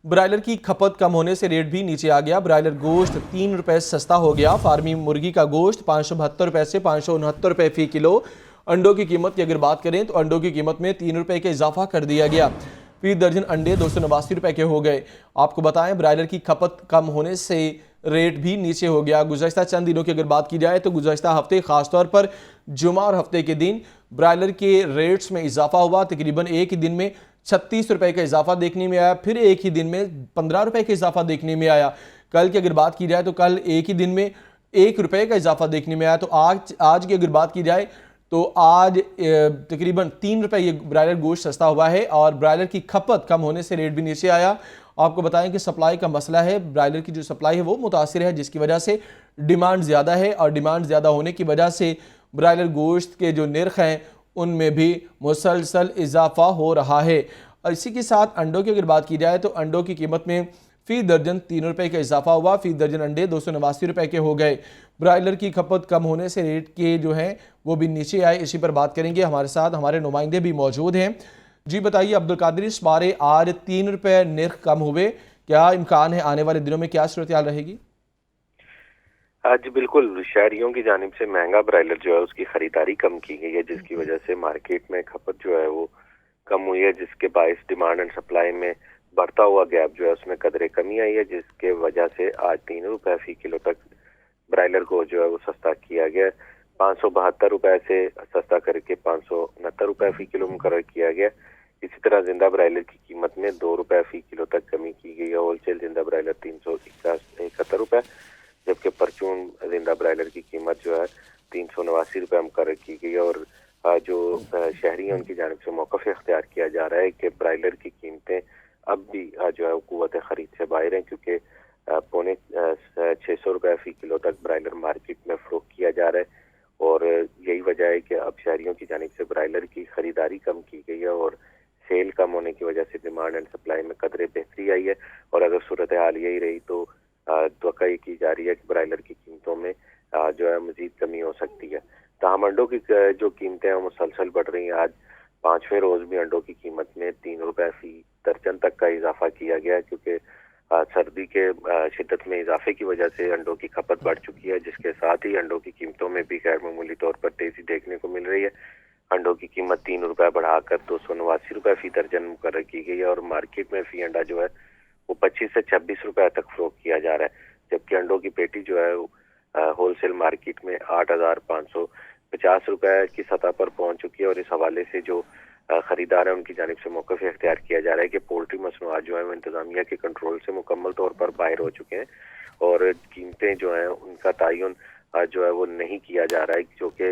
Broiler کی کھپت کم ہونے سے ریٹ بھی نیچے آ گیا۔ برائلر گوشت 3 روپے سستا ہو گیا۔ فارمی مرغی کا گوشت 572 روپے سے 569 روپے فی کلو۔ انڈوں کی قیمت کی اگر بات کریں تو انڈوں کی قیمت میں 3 روپے کا اضافہ کر دیا گیا۔ فی درجن انڈے 289 روپے کے ہو گئے۔ آپ کو بتائیں برائلر کی کھپت کم ہونے سے ریٹ بھی نیچے ہو گیا۔ گزشتہ چند دنوں کی اگر بات کی جائے تو گزشتہ ہفتے خاص طور پر جمعہ اور ہفتے کے دن برائلر کے ریٹس میں اضافہ ہوا۔ تقریباً ایک ہی دن میں 36 روپے کا اضافہ دیکھنے میں آیا، پھر ایک ہی دن میں 15 روپے کا اضافہ دیکھنے میں آیا۔ کل کی اگر بات کی جائے تو کل ایک ہی دن میں 1 روپے کا اضافہ دیکھنے میں آیا۔ تو آج کی اگر بات کی جائے تو آج تقریباً 3 روپے یہ برائلر گوشت سستا ہوا ہے اور برائلر کی کھپت کم ہونے سے ریٹ بھی نیچے آیا۔ آپ کو بتائیں کہ سپلائی کا مسئلہ ہے، برائلر کی جو سپلائی ہے وہ متاثر ہے، جس کی وجہ سے ڈیمانڈ زیادہ ہے اور ڈیمانڈ زیادہ ہونے کی وجہ سے برائلر گوشت کے جو نرخ ہیں ان میں بھی مسلسل اضافہ ہو رہا ہے۔ اور اسی کے ساتھ انڈوں کی اگر بات کی جائے تو انڈوں کی قیمت میں فی درجن 3 روپے کا اضافہ ہوا۔ فی درجن انڈے 289 روپے کے ہو گئے۔ برائلر کی کھپت کم ہونے سے ریٹ کے جو ہیں وہ بھی نیچے آئے۔ اسی پر بات کریں گے، ہمارے ساتھ ہمارے نمائندے بھی موجود ہیں۔ جی بتائیے عبدالقادر، اس بارے آج 3 روپے نرخ کم ہوئے، کیا امکان ہے آنے والے دنوں میں کیا صورتحال رہے گی؟ جی بالکل، شہریوں کی جانب سے مہنگا برائلر جو ہے اس کی خریداری کم کی گئی ہے، جس کی وجہ سے مارکیٹ میں کھپت جو ہے وہ کم ہوئی ہے، جس کے باعث ڈیمانڈ اینڈ سپلائی میں بڑھتا ہوا گیپ جو ہے اس میں قدرے کمی آئی ہے، جس کے وجہ سے آج 3 روپے فی کلو تک برائلر کو جو ہے وہ سستا کیا گیا۔ 572 روپے سے سستا کر کے 569 روپے فی کلو مقرر کیا گیا۔ اسی طرح زندہ برائلر کی قیمت میں 2 روپے فی کلو تک کمی کی گئی ہے۔ ہول سیل زندہ برائلر 371 روپے، جبکہ پرچون زندہ برائلر کی قیمت جو ہے 389 روپے مقرر کی گئی ہے۔ اور جو شہری ہیں ان کی جانب سے موقف اختیار کیا جا رہا ہے کہ برائلر کی قیمتیں اب بھی جو ہے قوت خرید سے باہر ہیں، کیونکہ 650 روپے فی کلو تک برائلر مارکیٹ میں فروخت کیا جا رہا ہے۔ اور یہی وجہ ہے کہ اب شہریوں کی جانب سے برائلر کی خریداری کم کی گئی ہے اور سیل کم ہونے کی وجہ سے ڈیمانڈ اینڈ سپلائی میں قدرے بہتری آئی ہے۔ اور اگر صورتحال یہی رہی تو توقع یہ کی جا رہی ہے کہ برائلر کی قیمتوں میں جو ہے مزید کمی ہو سکتی ہے۔ تاہم انڈوں کی جو قیمتیں ہیں مسلسل بڑھ رہی ہیں۔ آج 5ویں روز بھی انڈوں کی قیمت میں 3 روپے فی درجن تک کا اضافہ کیا گیا، کیونکہ سردی کے شدت میں اضافے کی وجہ سے انڈوں کی کھپت بڑھ چکی ہے، جس کے ساتھ ہی انڈوں کی قیمتوں میں بھی غیر معمولی طور پر تیزی دیکھنے کو مل رہی ہے۔ انڈوں کی قیمت 3 روپے بڑھا کر 289 روپے فی درجن مقرر کی گئی ہے اور مارکیٹ میں فی انڈا جو ہے وہ 25 سے 26 روپے تک فروخت کیا جا رہا ہے، جبکہ انڈوں کی پیٹی جو ہے ہول سیل مارکیٹ میں 8,550 روپے کی سطح پر پہنچ چکی ہے۔ اور اس حوالے سے جو خریدار ہیں ان کی جانب سے موقف اختیار کیا جا رہا ہے کہ پولٹری مصنوعات جو ہیں وہ انتظامیہ کے کنٹرول سے مکمل طور پر باہر ہو چکے ہیں اور قیمتیں جو ہیں ان کا تعین جو ہے وہ نہیں کیا جا رہا ہے جو کہ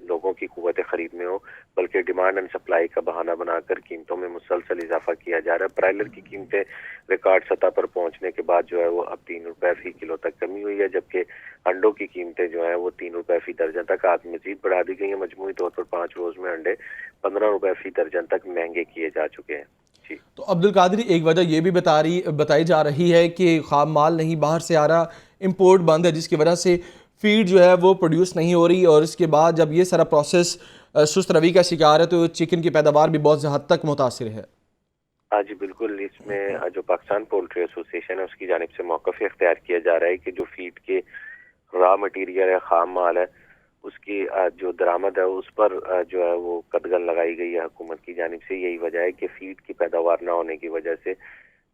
لوگوں کی قوت خرید میں ہو، بلکہ ڈیمانڈ اینڈ سپلائی کا بہانہ بنا کر قیمتوں میں مسلسل اضافہ کیا جا رہا ہے۔ برائلر کی قیمتیں ریکارڈ سطح پر پہنچنے کے بعد جو ہے وہ اب 3 روپے فی کلو تک کمی ہوئی ہے، جبکہ انڈوں کی قیمتیں جو ہیں وہ 3 روپے فی درجن تک آج مزید بڑھا دی گئی ہیں۔ مجموعی طور پر 5 روز میں انڈے 15 روپے فی درجن تک مہنگے کیے جا چکے ہیں۔ جی تو عبدالقادر، ایک وجہ یہ بھی بتائی جا رہی ہے کہ خام مال نہیں باہر سے آ رہا، امپورٹ بند ہے، جس کی وجہ سے فیڈ جو ہے وہ پروڈیوس نہیں ہو رہی، اور اس کے بعد جب یہ سارا پروسیس سست روی کا شکار ہے تو چکن کی پیداوار بھی بہت حد تک متاثر ہے۔ ہاں جی بالکل، اس میں جو پاکستان پولٹری ایسوسی ایشن ہے اس کی جانب سے موقف اختیار کیا جا رہا ہے کہ جو فیڈ کے را مٹیریل ہے، خام مال ہے، اس کی جو درآمد ہے اس پر جو ہے وہ قدغن لگائی گئی ہے حکومت کی جانب سے۔ یہی وجہ ہے کہ فیڈ کی پیداوار نہ ہونے کی وجہ سے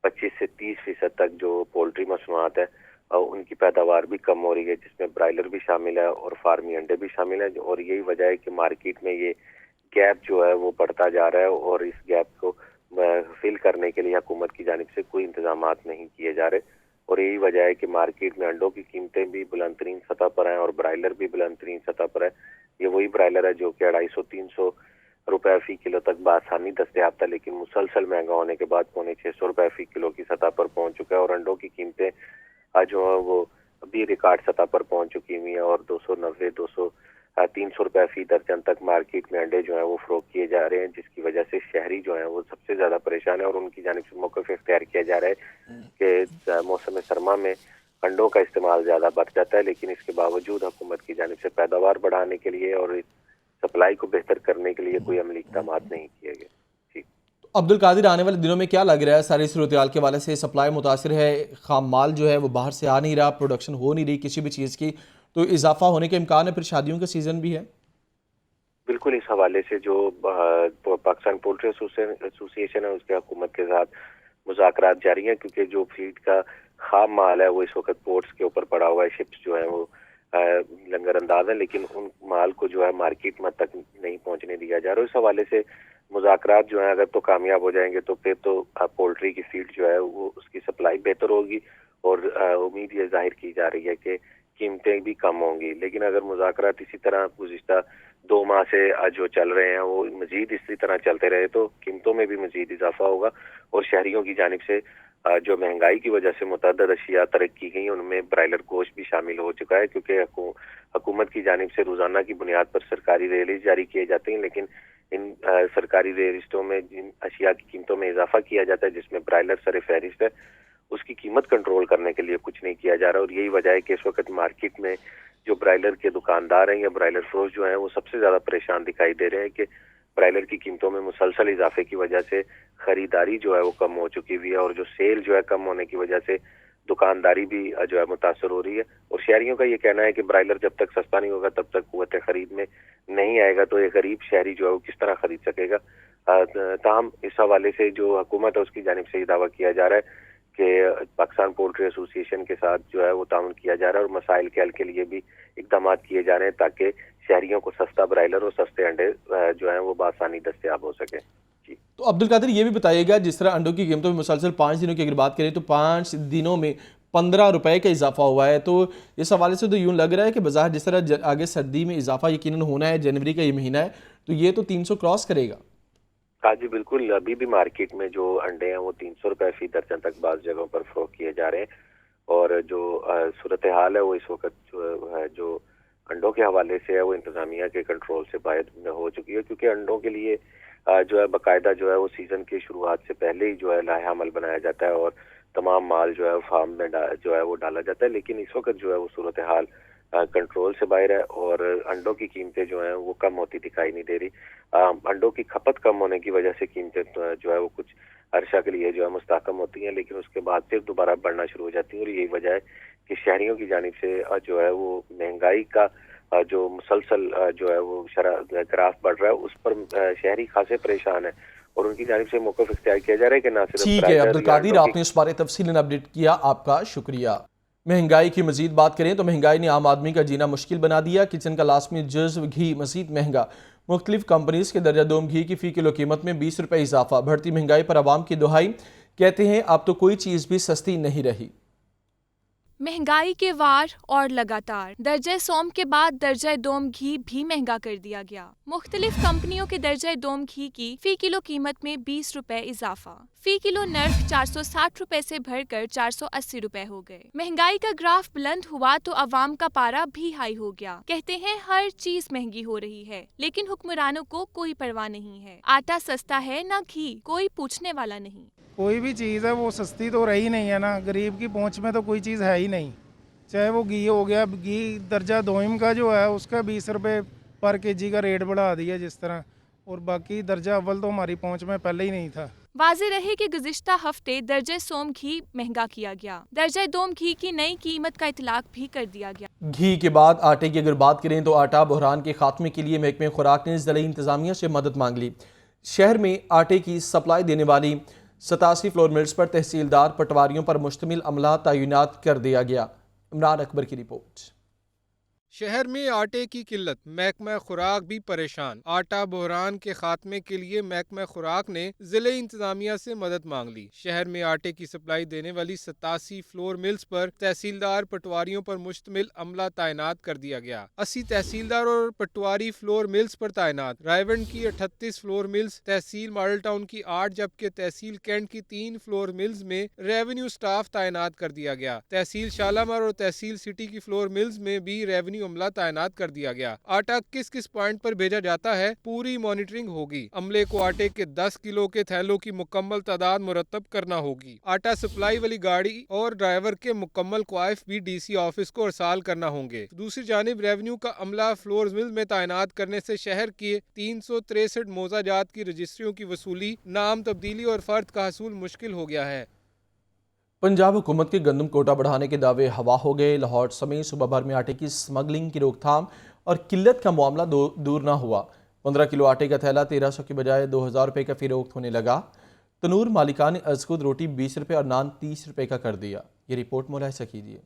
25 سے 30% تک جو پولٹری مصنوعات ہے ان کی پیداوار بھی کم ہو رہی ہے، جس میں برائلر بھی شامل ہے اور فارمی انڈے بھی شامل ہیں۔ اور یہی وجہ ہے کہ مارکیٹ میں یہ گیپ جو ہے وہ بڑھتا جا رہا ہے اور اس گیپ کو فل کرنے کے لیے حکومت کی جانب سے کوئی انتظامات نہیں کیے جا رہے۔ اور یہی وجہ ہے کہ مارکیٹ میں انڈوں کی قیمتیں بھی بلند ترین سطح پر ہیں اور برائلر بھی بلند ترین سطح پر ہے۔ یہ وہی برائلر ہے جو کہ 250-300 روپے فی کلو تک بآسانی دستیاب تھا، لیکن مسلسل مہنگا ہونے کے بعد 550 روپے فی کلو کی سطح پر پہنچ چکا ہے۔ اور انڈوں کی قیمتیں جو ہے وہ ابھی ریکارڈ سطح پر پہنچ چکی ہوئی ہیں اور 300 روپے فی درجن تک مارکیٹ میں انڈے جو ہیں وہ فروخت کیے جا رہے ہیں، جس کی وجہ سے شہری جو ہیں وہ سب سے زیادہ پریشان ہیں۔ اور ان کی جانب سے موقف اختیار کیا جا رہا ہے کہ موسم سرما میں انڈوں کا استعمال زیادہ بڑھ جاتا ہے، لیکن اس کے باوجود حکومت کی جانب سے پیداوار بڑھانے کے لیے اور سپلائی کو بہتر کرنے کے لیے کوئی عملی اقدامات نہیں کیے گئے۔ عبد القادر، آنے والے دنوں میں کیا لگ رہا ہے ساری صورتحال کے حوالے سے؟ سپلائی متاثر ہے، خام مال جو ہے وہ باہر سے آ نہیں رہا، پروڈکشن ہو نہیں رہی کسی بھی چیز کی، تو اضافہ ہونے کے امکان ہے، پھر شادیوں کا سیزن بھی ہے؟ بالکل اس حوالے سے جو پاکستان پولٹری ایسوسی ایشن ہے اس کے حکومت کے ساتھ مذاکرات جاری ہیں، کیونکہ جو فیڈ کا خام مال ہے وہ اس وقت پورٹس کے اوپر پڑا ہوا ہے، شپس جو ہیں وہ لنگر انداز ہیں، لیکن ان مال کو جو ہے مارکیٹ میں تک نہیں پہنچنے دیا جا رہا. اس حوالے سے مذاکرات جو ہیں اگر تو کامیاب ہو جائیں گے تو پھر تو پولٹری کی فیڈ جو ہے وہ اس کی سپلائی بہتر ہوگی، اور امید یہ ظاہر کی جا رہی ہے کہ قیمتیں بھی کم ہوں گی. لیکن اگر مذاکرات اسی طرح گزشتہ 2 ماہ سے جو چل رہے ہیں وہ مزید اسی طرح چلتے رہے تو قیمتوں میں بھی مزید اضافہ ہوگا، اور شہریوں کی جانب سے جو مہنگائی کی وجہ سے متعدد اشیاء ترک کی گئی ان میں برائلر گوشت بھی شامل ہو چکا ہے، کیونکہ حکومت کی جانب سے روزانہ کی بنیاد پر سرکاری ریلیز جاری کیے جاتے ہیں، لیکن ان سرکاری ریلسٹوں میں جن اشیاء کی قیمتوں میں اضافہ کیا جاتا ہے جس میں برائلر سر فہرست ہے، اس کی قیمت کنٹرول کرنے کے لیے کچھ نہیں کیا جا رہا. اور یہی وجہ ہے کہ اس وقت مارکیٹ میں جو برائلر کے دکاندار ہیں یا برائلر فروش جو ہیں وہ سب سے زیادہ پریشان دکھائی دے رہے ہیں کہ برائلر کی قیمتوں میں مسلسل اضافے کی وجہ سے خریداری جو ہے وہ کم ہو چکی ہوئی ہے، اور جو سیل جو ہے کم ہونے کی وجہ سے دکانداری بھی جو ہے متاثر ہو رہی ہے. اور شہریوں کا یہ کہنا ہے کہ برائلر جب تک سستا نہیں ہوگا تب تک قوت خرید میں نہیں آئے گا تو ایک غریب شہری جو ہے وہ کس طرح خرید سکے گا. تاہم اس حوالے سے جو حکومت ہے اس کی جانب سے یہ دعویٰ کیا جا رہا ہے کہ پاکستان پولٹری ایسوسی ایشن کے ساتھ جو ہے وہ تعاون کیا جا رہا ہے، اور مسائل کے حل کے لیے بھی اقدامات کیے جا رہے ہیں تاکہ شہریوں کو سستا برائلر اور سستے انڈے جو ہیں وہ بآسانی دستیاب ہو سکے. جی تو عبد القادر یہ بھی بتائیے گا، جس طرح انڈوں کی قیمتوں میں مسلسل 5 دنوں کی اگر بات کریں تو 5 دنوں میں 15 روپے کا اضافہ ہوا ہے، تو اس حوالے سے تو یوں لگ رہا ہے کہ بظاہر جس طرح آگے سردی میں اضافہ یقیناً ہونا ہے، جنوری کا یہ مہینہ ہے تو یہ تو 300 کراس کرے گا. ہاں جی بالکل، ابھی بھی مارکیٹ میں جو انڈے ہیں وہ 300 روپے فی درجن تک بعض جگہوں پر فروخت کیے جا رہے ہیں، اور جو صورتحال ہے وہ اس وقت جو انڈوں کے حوالے سے ہے وہ انتظامیہ کے کنٹرول سے باہر ہو چکی ہے، کیونکہ انڈوں کے لیے جو ہے باقاعدہ جو ہے وہ سیزن کی شروعات سے پہلے ہی جو ہے لائحہ عمل بنایا جاتا ہے اور تمام مال جو ہے فارم میں جو ہے وہ ڈالا جاتا ہے. لیکن اس وقت جو ہے وہ صورتحال کنٹرول سے باہر ہے اور انڈوں کی قیمتیں جو ہیں وہ کم ہوتی دکھائی نہیں دے رہی. انڈوں کی کھپت کم ہونے کی وجہ سے قیمتیں جو ہے وہ کچھ عرصہ کے لیے جو ہے مستحکم ہوتی ہیں، لیکن اس کے بعد پھر دوبارہ بڑھنا شروع ہو جاتی ہیں، اور یہی وجہ ہے کہ شہریوں کی جانب سے جو ہے وہ مہنگائی کا جو مسلسل جو ہے وہ گراف بڑھ رہا ہے اس پر شہری خاصے پریشان ہیں، اور ان کی جانب سے موقف اختیار کیا جا رہا ہے کہ نہ صرف ٹھیک ہے عبد القادر، آپ نے اس بارے تفصیل اپڈیٹ کیا، آپ کا شکریہ. مہنگائی کی مزید بات کریں تو مہنگائی نے عام آدمی کا جینا مشکل بنا دیا. کچن کا لازمی جزو گھی مزید مہنگا. مختلف کمپنیز کے درجہ دوم گھی کی فی کلو قیمت میں 20 روپے اضافہ. بڑھتی مہنگائی پر عوام کی دہائی، کہتے ہیں اب تو کوئی چیز بھی سستی نہیں رہی. مہنگائی کے وار اور لگاتار درجہ سوم کے بعد درجہ دوم گھی بھی مہنگا کر دیا گیا. مختلف کمپنیوں کے درجہ دوم گھی کی فی کلو قیمت میں 20 روپے اضافہ. فی کلو نرخ 460 روپے سے بڑھ کر 480 روپے ہو گئے. مہنگائی کا گراف بلند ہوا تو عوام کا پارا بھی ہائی ہو گیا. کہتے ہیں ہر چیز مہنگی ہو رہی ہے لیکن حکمرانوں کو کوئی پرواہ نہیں ہے. آٹا سستا ہے نہ گھی، کوئی پوچھنے والا نہیں. کوئی بھی چیز ہے وہ سستی تو رہی نہیں ہے نا، غریب کی پہنچ میں تو کوئی چیز ہے ہی نہیں. چاہے وہ گھی ہو گیا، گھی درجہ دوئم کا جو ہے اس کا 20 روپے پر کے جی کا ریٹ بڑھا دیا جس طرح، اور باقی درجہ اول تو ہماری پہنچ میں پہلے ہی نہیں تھا. واضح رہے کہ گزشتہ ہفتے درجہ سوم گھی مہنگا کیا گیا. درجہ دوم گھی کی نئی قیمت کا اطلاق بھی کر دیا گیا. گھی کے بعد آٹے کی اگر بات کریں تو آٹا بحران کے خاتمے کے لیے محکمہ خوراک نے ضلعی انتظامیہ سے مدد مانگ لی. شہر میں آٹے کی سپلائی دینے والی 87 فلور ملز پر تحصیلدار پٹواریوں پر مشتمل عملہ تعینات کر دیا گیا. عمران اکبر کی رپورٹ. شہر میں آٹے کی قلت، محکمہ خوراک بھی پریشان. آٹا بحران کے خاتمے کے لیے محکمہ خوراک نے ضلعی انتظامیہ سے مدد مانگ لی. شہر میں آٹے کی سپلائی دینے والی 87 فلور ملز پر تحصیلدار پٹواریوں پر مشتمل عملہ تعینات کر دیا گیا. 80 تحصیلدار اور پٹواری فلور ملز پر تعینات. رائیونڈ کی 38 فلور ملز، تحصیل ماڈل ٹاؤن کی 8 جبکہ تحصیل کینٹ کی 3 فلور ملز میں ریونیو سٹاف تعینات کر دیا گیا. تحصیل شالامار اور تحصیل سٹی کی فلور ملز میں بھی ریونیو ریونیو عملہ تعینات کر دیا گیا۔ آٹا کس کس پوائنٹ پر بھیجا جاتا ہے پوری مانیٹرنگ ہوگی۔ عملے کو آٹے کے 10 کلو کے تھیلوں کی مکمل تعداد مرتب کرنا ہوگی۔ آٹا سپلائی والی گاڑی اور ڈرائیور کے مکمل کوائف بھی ڈی سی آفس کو ارسال کرنا ہوں گے۔ دوسری جانب ریونیو کا عملہ فلورز مل میں تعینات کرنے سے شہر کے 363 موزہ جات کی رجسٹریوں کی وصولی، نام تبدیلی اور فرد کا حصول مشکل ہو گیا ہے۔ پنجاب حکومت کے گندم کوٹا بڑھانے کے دعوے ہوا ہو گئے۔ لاہور سمیت صوبہ بھر میں آٹے کی سمگلنگ کی روک تھام اور قلت کا معاملہ دور نہ ہوا۔ 15 کلو آٹے کا تھیلا 1300 کے بجائے 2000 روپے کا فروخت ہونے لگا۔ تنور مالکان نے از خود روٹی 20 روپے اور نان 30 روپے کا کر دیا۔ یہ رپورٹ ملاحظہ کیجیے۔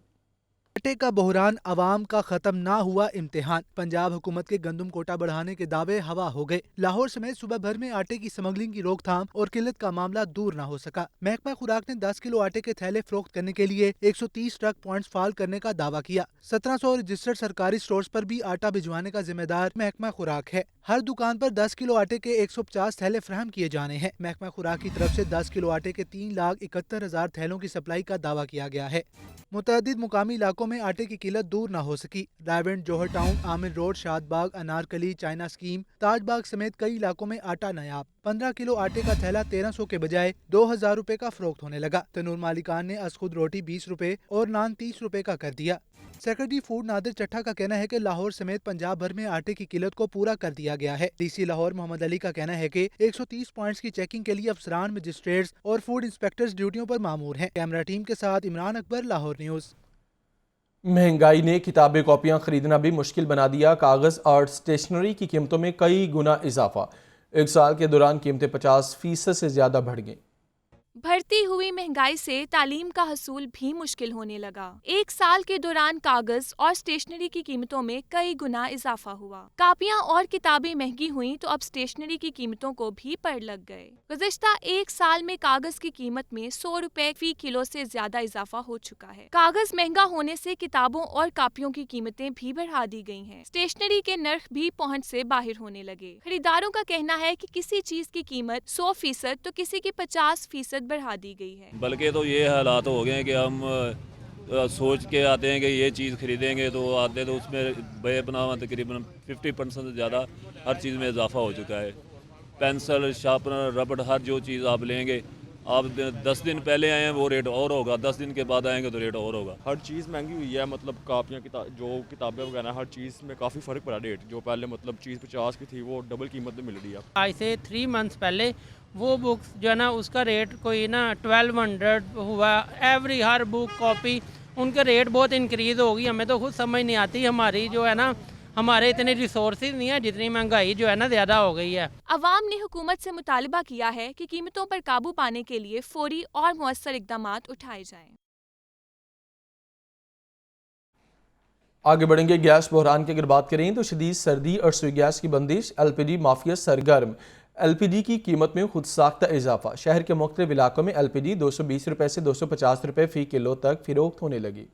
آٹے کا بحران، عوام کا ختم نہ ہوا امتحان۔ پنجاب حکومت کے گندم کوٹا بڑھانے کے دعوے ہوا ہو گئے۔ لاہور سمیت صوبہ بھر میں آٹے کی سمگلنگ کی روک تھام اور قلت کا معاملہ دور نہ ہو سکا۔ محکمہ خوراک نے 10 کلو آٹے کے تھیلے فروخت کرنے کے لیے 130 ٹرک پوائنٹس فعال کرنے کا دعویٰ کیا۔ 1700 رجسٹرڈ سرکاری سٹورز پر بھی آٹا بھجوانے کا ذمہ دار محکمہ خوراک ہے۔ ہر دکان پر 10 کلو آٹے کے 150 تھیلے فراہم کیے جانے ہیں۔ محکمہ خوراک کی طرف سے 10 کلو آٹے کے 3,71,000 تھیلوں کی سپلائی کا دعویٰ کیا گیا ہے۔ متعدد مقامی علاقوں میں آٹے کی قلت دور نہ ہو سکی۔ رائیونڈ، جوہر ٹاؤن، عامر روڈ، شاد باغ، انارکلی، چائنا اسکیم، تاج باغ سمیت کئی علاقوں میں آٹا نایاب۔ 15 کلو آٹے کا تھیلا 1300 کے بجائے 2000 روپے کا فروخت ہونے لگا۔ تنور مالکان نے از خود روٹی 20 روپے اور نان 30 روپے کا کر دیا۔ سیکرٹری فوڈ نادر چٹھا کا کہنا ہے کہ لاہور سمیت پنجاب بھر میں آٹے کی قلت کو پورا کر دیا گیا ہے۔ ڈی سی لاہور محمد علی کا کہنا ہے کہ 130 پوائنٹس کی چیکنگ کے لیے افسران، مجسٹریٹس اور فوڈ انسپیکٹرز ڈیوٹیوں پر مامور ہیں۔ کیمرہ ٹیم کے ساتھ عمران اکبر، لاہور نیوز۔ مہنگائی نے کتابیں کاپیاں خریدنا بھی مشکل بنا دیا۔ کاغذ اور اسٹیشنری کی قیمتوں میں کئی گنا اضافہ۔ ایک سال کے دوران قیمتیں 50% سے زیادہ بڑھ گئیں۔ بڑھتی ہوئی مہنگائی سے تعلیم کا حصول بھی مشکل ہونے لگا۔ ایک سال کے دوران کاغذ اور اسٹیشنری کی قیمتوں میں کئی گنا اضافہ ہوا۔ کاپیاں اور کتابیں مہنگی ہوئیں تو اب اسٹیشنری کی قیمتوں کو بھی پڑ لگ گئے۔ گزشتہ ایک سال میں کاغذ کی قیمت میں 100 روپے فی کلو سے زیادہ اضافہ ہو چکا ہے۔ کاغذ مہنگا ہونے سے کتابوں اور کاپیوں کی قیمتیں بھی بڑھا دی گئی ہیں۔ اسٹیشنری کے نرخ بھی پہنچ سے باہر ہونے لگے۔ خریداروں کا کہنا ہے کہ کسی چیز کی قیمت 100% تو کسی کی 50% بڑھا دی گئی ہے۔ بلکہ تو یہ حالات ہو گئے ہیں کہ ہم سوچ کے آتے ہیں کہ یہ چیز خریدیں گے تو آتے تو اس میں بے پناہ تقریباً 50% سے زیادہ ہر چیز میں اضافہ ہو چکا ہے۔ پینسل، شارپنر، ربڑ، ہر جو چیز آپ لیں گے، آپ 10 دن پہلے آئے ہیں وہ ریٹ اور ہوگا، 10 دن کے بعد آئیں گے تو ریٹ اور ہوگا۔ ہر چیز مہنگی ہوئی ہے، مطلب کاپیاں جو کتابیں وغیرہ ہر چیز میں کافی فرق پڑا ریٹ۔ جو پہلے مطلب چیز 50 کی تھی وہ ڈبل قیمت میں مل رہی ہے۔ آج سے 3 منتھس پہلے وہ بکس جو ہے نا اس کا ریٹ کوئی نا 1200 ہوا۔ ایوری ہر بک کاپی ان کے ریٹ بہت انکریز ہوگی۔ ہمیں تو خود سمجھ نہیں آتی، ہماری جو ہے نا ہمارے اتنے ریسورسز نہیں ہیں جتنی مہنگائی جو ہے نا زیادہ ہو گئی ہے۔ عوام نے حکومت سے مطالبہ کیا ہے کہ قیمتوں پر قابو پانے کے لیے فوری اور مؤثر اقدامات اٹھائے جائیں۔ آگے بڑھیں گے۔ گیس بحران کی اگر بات کریں تو شدید سردی اور سوئی گیس کی بندش، ایل پی جی مافیا سرگرم۔ ایل پی جی کی قیمت میں خود ساختہ اضافہ۔ شہر کے مختلف علاقوں میں ایل پی جی 220 روپے سے 250 روپے فی کلو تک فروخت ہونے لگی۔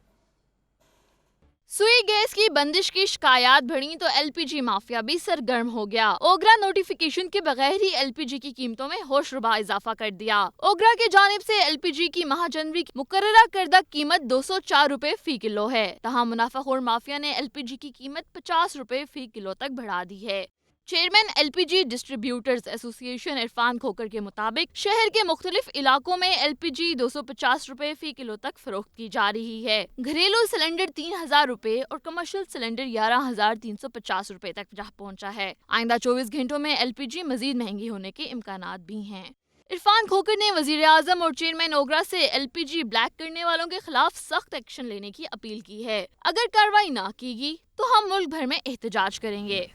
سوئی گیس کی بندش کی شکایات بڑھیں تو ایل پی جی مافیا بھی سرگرم ہو گیا۔ اوگرا نوٹیفیکیشن کے بغیر ہی ایل پی جی کی قیمتوں میں ہوش ربا اضافہ کر دیا۔ اوگرا کی جانب سے ایل پی جی کی ماہ جنوری کی مقررہ کردہ قیمت 204 روپے فی کلو ہے، تاہم منافع خور مافیا نے ایل پی جی کی قیمت 50 روپے فی کلو تک بڑھا دی ہے۔ چیئرمین ایل پی جی ڈسٹریبیوٹرز ایسوسی ایشن عرفان کھوکر کے مطابق شہر کے مختلف علاقوں میں ایل پی جی 250 روپے فی کلو تک فروخت کی جا رہی ہے۔ گھریلو سلنڈر 3000 روپے اور کمرشل سلنڈر 11350 روپے تک جا پہنچا ہے۔ آئندہ 24 گھنٹوں میں ایل پی جی مزید مہنگی ہونے کے امکانات بھی ہیں۔ عرفان کھوکر نے وزیر اعظم اور چیئرمین اوگرا سے ایل پی جی بلیک کرنے والوں کے خلاف سخت ایکشن لینے کی اپیل کی ہے۔ اگر کارروائی نہ کی گئی تو ہم ملک بھر میں احتجاج کریں گے۔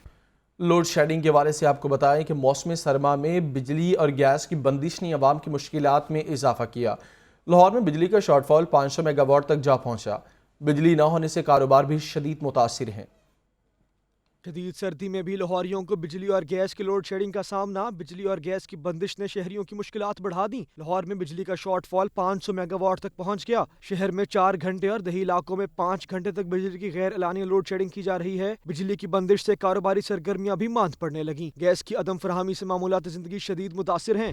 لوڈ شیڈنگ کے حوالے سے آپ کو بتائیں کہ موسم سرما میں بجلی اور گیس کی بندش نے عوام کی مشکلات میں اضافہ کیا۔ لاہور میں بجلی کا شارٹ فال 500 میگا واٹ تک جا پہنچا۔ بجلی نہ ہونے سے کاروبار بھی شدید متاثر ہیں۔ شدید سردی میں بھی لاہوریوں کو بجلی اور گیس کی لوڈ شیڈنگ کا سامنا۔ بجلی اور گیس کی بندش نے شہریوں کی مشکلات بڑھا دیں۔ لاہور میں بجلی کا شارٹ فال 500 میگا واٹ تک پہنچ گیا۔ شہر میں 4 گھنٹے اور دیہی علاقوں میں 5 گھنٹے تک بجلی کی غیر اعلانیہ لوڈ شیڈنگ کی جا رہی ہے۔ بجلی کی بندش سے کاروباری سرگرمیاں بھی ماند پڑنے لگیں۔ گیس کی عدم فراہمی سے معمولات زندگی شدید متاثر ہیں۔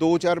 2-4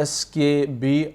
SKB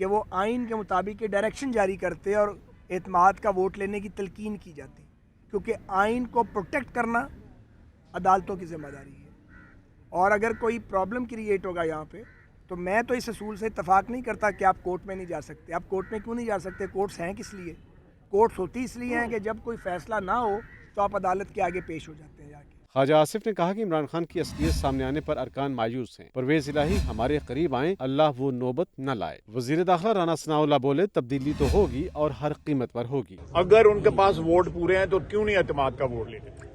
کہ وہ آئین کے مطابق ڈائریکشن جاری کرتے اور اعتماد کا ووٹ لینے کی تلقین کی جاتی، کیونکہ آئین کو پروٹیکٹ کرنا عدالتوں کی ذمہ داری ہے۔ اور اگر کوئی پرابلم کریٹ ہوگا یہاں پہ تو میں تو اس اصول سے اتفاق نہیں کرتا کہ آپ کورٹ میں نہیں جا سکتے۔ آپ کورٹ میں کیوں نہیں جا سکتے؟ کورٹس ہیں کس لیے؟ کورٹس ہوتی اس لیے ہیں کہ جب کوئی فیصلہ نہ ہو تو آپ عدالت کے آگے پیش ہو جاتے ہیں جا کے۔ خواجہ آصف نے کہا کہ عمران خان کی اصلیت سامنے آنے پر ارکان مایوس ہیں۔ پرویز الہی ہمارے قریب آئیں، اللہ وہ نوبت نہ لائے۔ وزیر داخلہ رانا ثناء اللہ بولے تبدیلی تو ہوگی اور ہر قیمت پر ہوگی۔ اگر ان کے پاس ووٹ پورے ہیں تو کیوں نہیں اعتماد کا ووٹ لیتے؟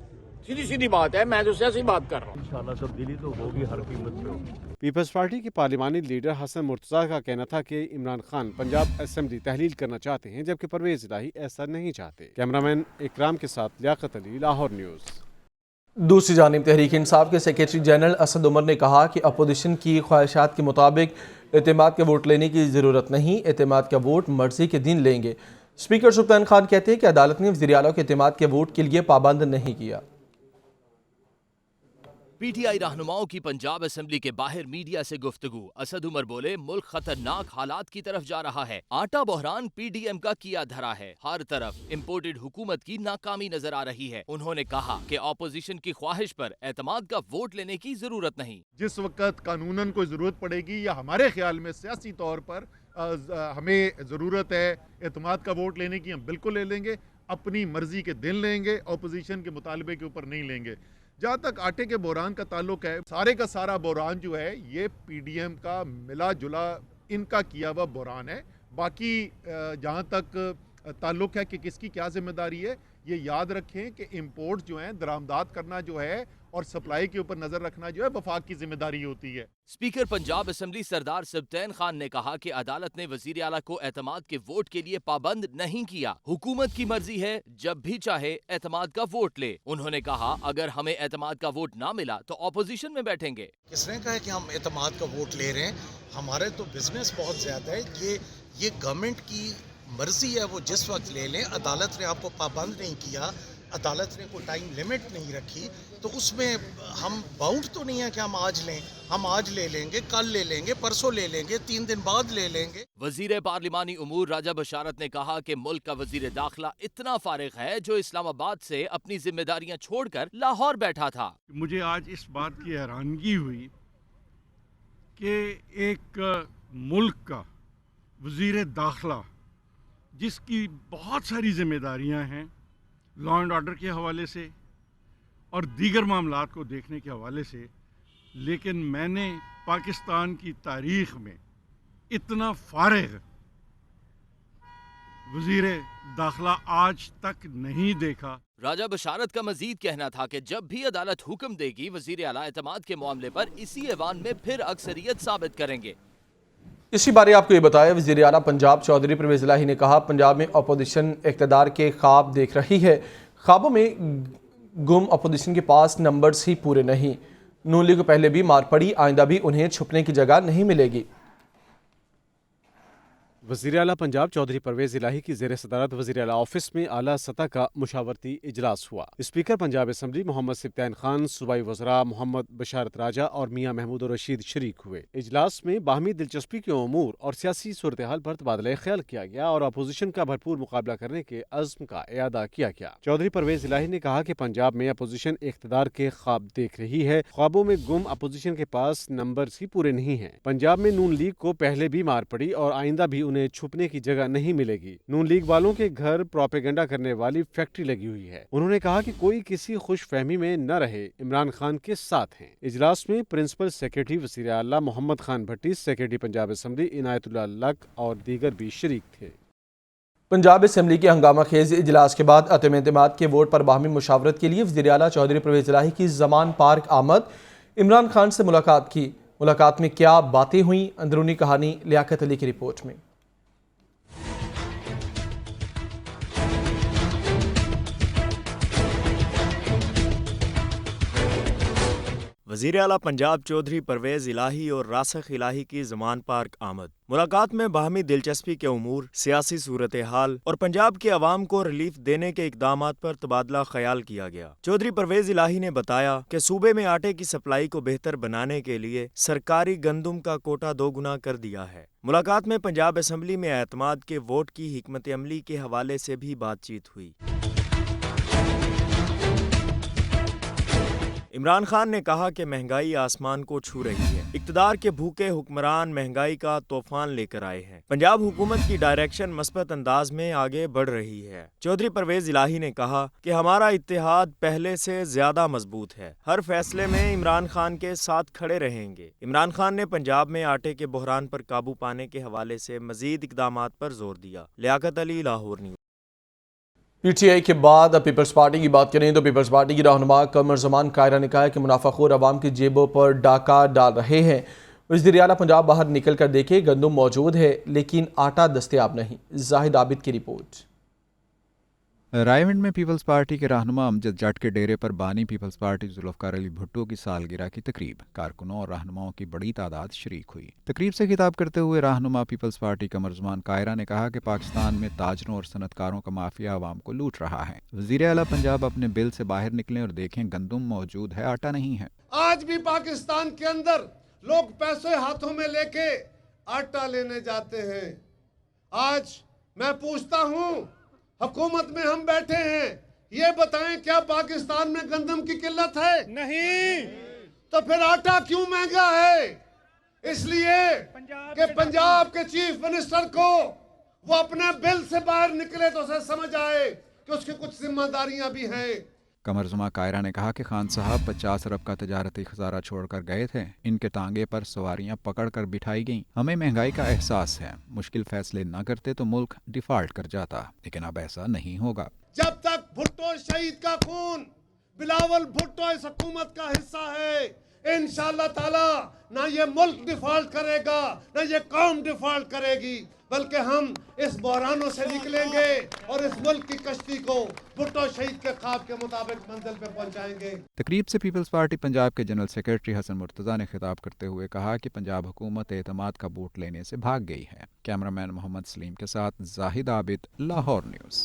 سیدھی بات ہے، میں تو سیاسی بات کر رہا ہوں۔ انشاءاللہ تبدیلی تو ہوگی، ہر قیمت پہ ہوگی۔ پیپلز پارٹی کے پارلیمانی لیڈر حسن مرتضیٰ کا کہنا تھا کہ عمران خان پنجاب اسمبلی تحلیل کرنا چاہتے ہیں، جبکہ پرویز الہی ایسا نہیں چاہتے۔ کیمرامین اکرام کے ساتھ لیاقت علی، لاہور نیوز۔ دوسری جانب تحریک انصاف کے سیکریٹری جنرل اسد عمر نے کہا کہ اپوزیشن کی خواہشات کے مطابق اعتماد کا ووٹ لینے کی ضرورت نہیں، اعتماد کا ووٹ مرضی کے دن لیں گے۔ اسپیکر سلطان خان کہتے ہیں کہ عدالت نے وزیر اعلیٰ کے اعتماد کے ووٹ کے لیے پابند نہیں کیا۔ پی ٹی آئی رہنماؤں کی پنجاب اسمبلی کے باہر میڈیا سے گفتگو۔ اسد عمر بولے ملک خطرناک حالات کی طرف جا رہا ہے، آٹا بحران پی ڈی ایم کا کیا دھرا ہے، ہر طرف امپورٹڈ حکومت کی ناکامی نظر آ رہی ہے۔ انہوں نے کہا کہ اپوزیشن کی خواہش پر اعتماد کا ووٹ لینے کی ضرورت نہیں۔ جس وقت قانوناً کوئی ضرورت پڑے گی یا ہمارے خیال میں سیاسی طور پر ہمیں ضرورت ہے اعتماد کا ووٹ لینے کی، ہم بالکل لے لیں گے، اپنی مرضی کے دن لیں گے، اپوزیشن کے مطالبے کے اوپر نہیں لیں گے۔ جہاں تک آٹے کے بحران کا تعلق ہے، سارے کا سارا بحران جو ہے یہ پی ڈی ایم کا ملا جلا ان کا کیا ہوا بحران ہے۔ باقی جہاں تک تعلق ہے کہ کس کی کیا ذمہ داری ہے، یہ یاد رکھیں کہ امپورٹ جو ہیں، درآمدات کرنا جو ہے اور سپلائی کے اوپر نظر رکھنا جو ہے وفاق کی ذمہ داری ہوتی ہے۔ اسپیکر پنجاب اسمبلی سردار سبطین خان نے کہا کہ عدالت نے وزیر اعلیٰ کو اعتماد کے ووٹ کے لیے پابند نہیں کیا، حکومت کی مرضی ہے، جب بھی چاہے اعتماد کا ووٹ لے۔ انہوں نے کہا اگر ہمیں اعتماد کا ووٹ نہ ملا تو اپوزیشن میں بیٹھیں گے۔ کس نے کہا ہے کہ ہم اعتماد کا ووٹ لے رہے ہیں؟ ہمارے تو بزنس بہت زیادہ ہے، یہ گورنمنٹ کی مرضی ہے، وہ جس وقت لے لیں۔ عدالت نے آپ کو پابند نہیں کیا، عدالت نے کوئی ٹائم لیمٹ نہیں رکھی، تو اس میں ہم باؤنڈ تو نہیں ہے کہ ہم آج لیں، ہم آج لے لیں گے، کل لے لیں گے، پرسوں لے لیں گے، 3 دن بعد لے لیں گے۔ وزیر پارلیمانی امور راجہ بشارت نے کہا کہ ملک کا وزیر داخلہ اتنا فارغ ہے جو اسلام آباد سے اپنی ذمہ داریاں چھوڑ کر لاہور بیٹھا تھا۔ مجھے آج اس بات کی حیرانگی ہوئی کہ ایک ملک کا وزیر داخلہ جس کی بہت ساری ذمہ داریاں ہیں لا اینڈ آرڈر کے حوالے سے اور دیگر معاملات کو دیکھنے کے حوالے سے، لیکن میں نے پاکستان کی تاریخ میں اتنا فارغ وزیر داخلہ آج تک نہیں دیکھا۔ راجہ بشارت کا مزید کہنا تھا کہ جب بھی عدالت حکم دے گی وزیر اعلیٰ اعتماد کے معاملے پر اسی ایوان میں پھر اکثریت ثابت کریں گے۔ اسی بارے آپ کو یہ بتایا، وزیر اعلیٰ پنجاب چودھری پرویز الہی نے کہا پنجاب میں اپوزیشن اقتدار کے خواب دیکھ رہی ہے، خوابوں میں گم اپوزیشن کے پاس نمبرز ہی پورے نہیں، نون لیگ کو پہلے بھی مار پڑی، آئندہ بھی انہیں چھپنے کی جگہ نہیں ملے گی۔ وزیر اعلیٰ پنجاب چودھری پرویز الہی کی زیر صدارت وزیر اعلیٰ آفس میں اعلیٰ سطح کا مشاورتی اجلاس ہوا۔ اسپیکر پنجاب اسمبلی محمد سبطین خان، صوبائی وزراء محمد بشارت راجہ اور میاں محمود الرشید شریک ہوئے۔ اجلاس میں باہمی دلچسپی کے امور اور سیاسی صورتحال پر تبادلہ خیال کیا گیا اور اپوزیشن کا بھرپور مقابلہ کرنے کے عزم کا اعادہ کیا گیا۔ چودھری پرویز الہی نے کہا کہ پنجاب میں اپوزیشن اقتدار کے خواب دیکھ رہی ہے، خوابوں میں گم اپوزیشن کے پاس نمبرز ہی پورے نہیں ہیں۔ پنجاب میں نون لیگ کو پہلے بھی مار پڑی اور آئندہ بھی انہیں چھپنے کی جگہ نہیں ملے گی، نون لیگ والوں کے گھر پروپیگنڈا کرنے والی فیکٹری لگی ہوئی ہے۔ انہوں نے کہا کہ کوئی کسی خوش فہمی میں نہ رہے، عمران خان کے ساتھ ہیں۔ اجلاس میں پرنسپل سیکریٹری وزیر اعلیٰ محمد خان بھٹی، سیکریٹری پنجاب اسمبلی عنایت اللہ لک اور دیگر بھی شریک تھے۔ پنجاب اسمبلی کے ہنگامہ خیز اجلاس کے بعد عدم اعتماد کے ووٹ پر باہمی مشاورت کے لیے وزیر اعلیٰ چودھری پرویز الہی کی زمان پارک آمد، عمران خان سے ملاقات کی۔ ملاقات میں کیا باتیں ہوئیں، اندرونی کہانی لیاقت علی کی رپورٹ میں۔ وزیر اعلیٰ پنجاب چودھری پرویز الہی اور راسخ الہی کی زمان پارک آمد۔ ملاقات میں باہمی دلچسپی کے امور، سیاسی صورتحال اور پنجاب کے عوام کو ریلیف دینے کے اقدامات پر تبادلہ خیال کیا گیا۔ چودھری پرویز الہی نے بتایا کہ صوبے میں آٹے کی سپلائی کو بہتر بنانے کے لیے سرکاری گندم کا کوٹا 2 گنا کر دیا ہے۔ ملاقات میں پنجاب اسمبلی میں اعتماد کے ووٹ کی حکمت عملی کے حوالے سے بھی بات چیت ہوئی۔ عمران خان نے کہا کہ مہنگائی آسمان کو چھو رہی ہے، اقتدار کے بھوکے حکمران مہنگائی کا طوفان لے کر آئے ہیں، پنجاب حکومت کی ڈائریکشن مثبت انداز میں آگے بڑھ رہی ہے۔ چودھری پرویز الہی نے کہا کہ ہمارا اتحاد پہلے سے زیادہ مضبوط ہے، ہر فیصلے میں عمران خان کے ساتھ کھڑے رہیں گے۔ عمران خان نے پنجاب میں آٹے کے بحران پر قابو پانے کے حوالے سے مزید اقدامات پر زور دیا۔ Liaquat Ali, Lahore news. P T I کے بعد اب پیپلز پارٹی کی بات کریں تو پیپلز پارٹی کی رہنما قمر زمان قاہرہ نے کہا ہے کہ منافع خور عوام کی جیبوں پر ڈاکہ ڈال رہے ہیں۔ وزیر اعلیٰ پنجاب باہر نکل کر دیکھے، گندم موجود ہے لیکن آٹا دستیاب نہیں۔ زاہد عابد کی رپورٹ۔ رائے میں پیپلز پارٹی کے رہنما امجد جٹ کے ڈیرے پر بانی پیپلز پارٹی ذوالفقار علی بھٹو کی سالگرہ کی تقریب، کارکنوں اور رہنماؤں کی بڑی تعداد شریک ہوئی۔ تقریب سے خطاب کرتے ہوئے رہنما پیپلز پارٹی قمر زمان قاہرہ نے کہا کہ پاکستان میں تاجروں اور صنعت کاروں کا مافیا عوام کو لوٹ رہا ہے۔ وزیر اعلیٰ پنجاب اپنے بل سے باہر نکلیں اور دیکھیں گندم موجود ہے، آٹا نہیں ہے۔ آج بھی پاکستان کے اندر لوگ پیسے ہاتھوں میں لے کے آٹا لینے جاتے ہیں۔ آج میں پوچھتا ہوں، حکومت میں ہم بیٹھے ہیں، یہ بتائیں کیا پاکستان میں گندم کی قلت ہے؟ نہیں۔ تو پھر آٹا کیوں مہنگا ہے؟ اس لیے کہ پنجاب کے چیف منسٹر کو وہ اپنے بل سے باہر نکلے تو اسے سمجھ آئے کہ اس کی کچھ ذمہ داریاں بھی ہیں۔ قمر زمان قاہرہ نے کہا کہ خان صاحب 50 ارب کا تجارتی خزانہ چھوڑ کر گئے تھے، ان کے تانگے پر سواریاں پکڑ کر بٹھائی گئیں۔ ہمیں مہنگائی کا احساس ہے، مشکل فیصلے نہ کرتے تو ملک ڈیفالٹ کر جاتا، لیکن اب ایسا نہیں ہوگا۔ جب تک بھٹو شہید کا خون بلاول بھٹو اس حکومت کا حصہ ہے، انشاءاللہ تعالی نہ یہ ملک ڈیفالٹ کرے گا، نہ یہ قوم ڈیفالٹ کرے گی، بلکہ ہم اس بحرانوں سے نکلیں گے اور اس ملک کی کشتی کو بھٹو شہید کے خواب کے مطابق منزل پہ پہنچائیں گے۔ تقریب سے پیپلز پارٹی پنجاب کے جنرل سیکرٹری حسن مرتضیٰ نے خطاب کرتے ہوئے کہا کہ پنجاب حکومت اعتماد کا بوٹ لینے سے بھاگ گئی ہے۔ کیمرامین محمد سلیم کے ساتھ Zahid Abid, Lahore news.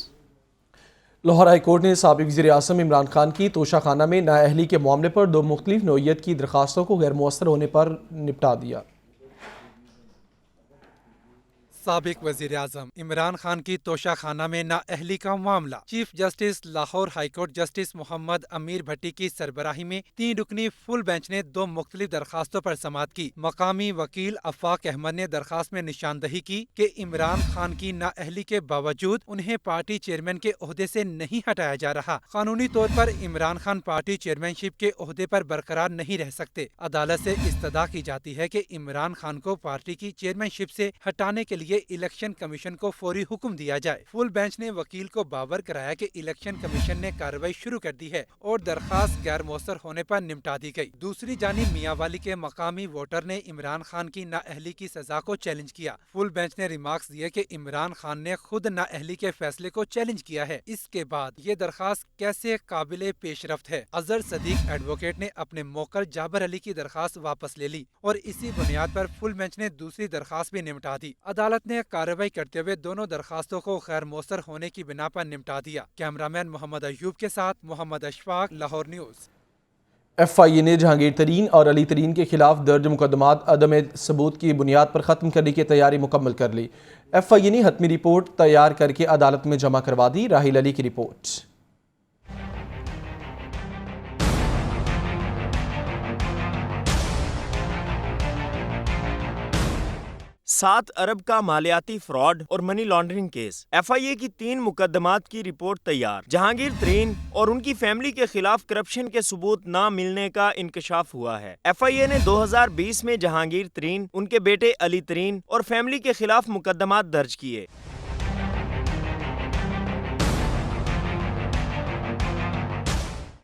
Lahore high court نے سابق وزیر اعظم عمران خان کی توشہ خانہ میں نااہلی کے معاملے پر 2 مختلف نوعیت کی درخواستوں کو غیر مؤثر ہونے پر نپٹا دیا۔ سابق وزیر اعظم عمران خان کی توشہ خانہ میں نااہلی کا معاملہ، chief justice Lahore high court justice Muhammad Amir Bhatti کی سربراہی میں 3 رکنی فل بینچ نے 2 مختلف درخواستوں پر سماعت کی۔ مقامی وکیل آفاق احمد نے درخواست میں نشاندہی کی کہ عمران خان کی نااہلی کے باوجود انہیں پارٹی چیئرمین کے عہدے سے نہیں ہٹایا جا رہا۔ قانونی طور پر عمران خان پارٹی چیئرمین شپ کے عہدے پر برقرار نہیں رہ سکتے۔ عدالت سے استدعا کی جاتی ہے کہ عمران خان کو پارٹی کی چیئرمین شپ سے ہٹانے کے لیے الیکشن کمیشن کو فوری حکم دیا جائے۔ فل بینچ نے وکیل کو باور کرایا کہ الیکشن کمیشن نے کارروائی شروع کر دی ہے اور درخواست غیر مؤثر ہونے پر نمٹا دی گئی۔ دوسری جانب میاں والی کے مقامی ووٹر نے عمران خان کی نااہلی کی سزا کو چیلنج کیا۔ فل بینچ نے ریمارکس دیے کہ عمران خان نے خود نااہلی کے فیصلے کو چیلنج کیا ہے، اس کے بعد یہ درخواست کیسے قابل پیش رفت ہے۔ اظہر صدیق ایڈوکیٹ نے اپنے موکل جابر علی کی درخواست واپس لے لی اور اسی بنیاد پر فل بینچ نے دوسری درخواست بھی نمٹا دی۔ عدالت نے کارروائی کرتے ہوئے دونوں درخواستوں کو غیر مؤثر ہونے کی بنا پر نمٹا دیا۔ کیمرامین محمد ایوب کے ساتھ محمد اشفاق، لاہور نیوز۔ ایف آئی اے نے جہانگیر ترین اور علی ترین کے خلاف درج مقدمات عدم ثبوت کی بنیاد پر ختم کرنے کی تیاری مکمل کر لی۔ ایف آئی اے نے حتمی رپورٹ تیار کر کے عدالت میں جمع کروا دی۔ راہیل علی کی رپورٹ۔ 7 ارب کا مالیاتی فراڈ اور منی لانڈرنگ کیس۔ ایف آئی اے کی 3 مقدمات کی رپورٹ تیار۔ جہانگیر ترین اور ان کی فیملی کے خلاف کرپشن کے ثبوت نہ ملنے کا انکشاف ہوا ہے۔ ایف آئی اے نے 2020 میں جہانگیر ترین، ان کے بیٹے علی ترین اور فیملی کے خلاف مقدمات درج کیے۔